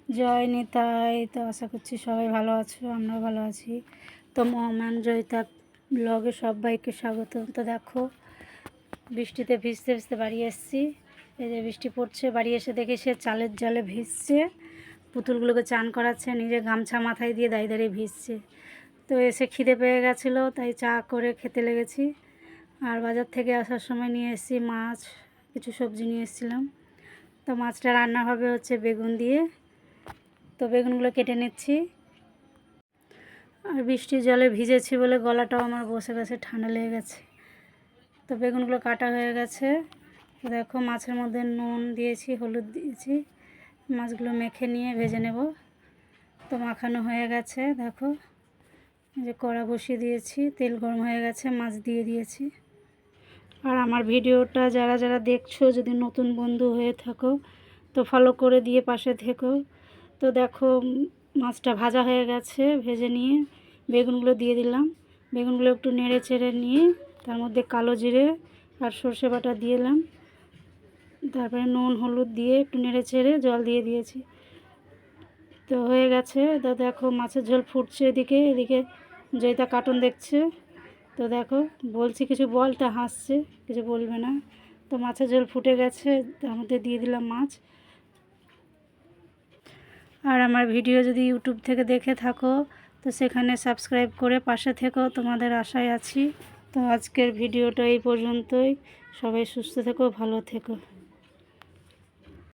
জয় নিতাই। তো আশা করছি সবাই ভালো আছো, আমরাও ভালো আছি। তো মহামান জয়িতা ব্লগে সবাইকে স্বাগত। তো দেখো বৃষ্টিতে ভিজতে ভিজতে বাড়ি এসেছি। এই যে বৃষ্টি পড়ছে, বাড়ি এসে দেখে সে চালের জলে ভিজছে, পুতুলগুলোকে চান করাচ্ছে, নিজে গামছা মাথায় দিয়ে দাঁড়িয়ে দাঁড়িয়ে ভিজছে। তো এসে খিদে পেয়ে গেছিলো, তাই চা করে খেতে লেগেছি। আর বাজার থেকে আসার সময় নিয়ে এসেছি মাছ, কিছু সবজি নিয়ে এসেছিলাম। তো মাছটা রান্না হবে হচ্ছে বেগুন দিয়ে। তো বেগুনগুলো কেটে নিচ্ছি। আর বৃষ্টির জলে ভিজেছি বলে গলাটাও আমার বসে গেছে, ঠান্ডা লেগে গেছে। তো বেগুনগুলো কাটা হয়ে গেছে। তো দেখো মাছের মধ্যে নুন দিয়েছি, হলুদ দিয়েছি, মাছগুলো মেখে নিয়ে ভেজে নেব। তো মাখানো হয়ে গেছে, দেখো যে কড়া বসিয়ে দিয়েছি, তেল গরম হয়ে গেছে, মাছ দিয়ে দিয়েছি। আর আমার ভিডিওটা যারা যারা দেখছো, যদি নতুন বন্ধু হয়ে থাকো তো ফলো করে দিয়ে পাশে থেকো। তো দেখো মাছটা ভাজা হয়ে গেছে, ভেজে নিয়ে বেগুনগুলো দিয়ে দিলাম। বেগুনগুলো একটু নেড়ে চেড়ে নিয়ে তার মধ্যে কালো জিরে আর সর্ষে বাটা দিয়ে দিলাম। তারপরে নুন হলুদ দিয়ে একটু নেড়ে চেড়ে জল দিয়ে দিয়েছি। তো হয়ে গেছে। তো দেখো মাছের ঝোল ফুটছে, এদিকে এদিকে জয়িতা কার্টুন দেখছে। তো দেখো বলছি কিছু বল, তা হাসছে, কিছু বলবে না। তো মাছের ঝোল ফুটে গেছে, তার মধ্যে দিয়ে দিলাম মাছ। আর আমার ভিডিও যদি ইউটিউব থেকে দেখে থাকো তো সেখানে সাবস্ক্রাইব করে পাশে থেকো, তোমাদের আশায় আছি। তো আজকের ভিডিওটা এই পর্যন্তই। সবাই সুস্থ থেকো, ভালো থেকো।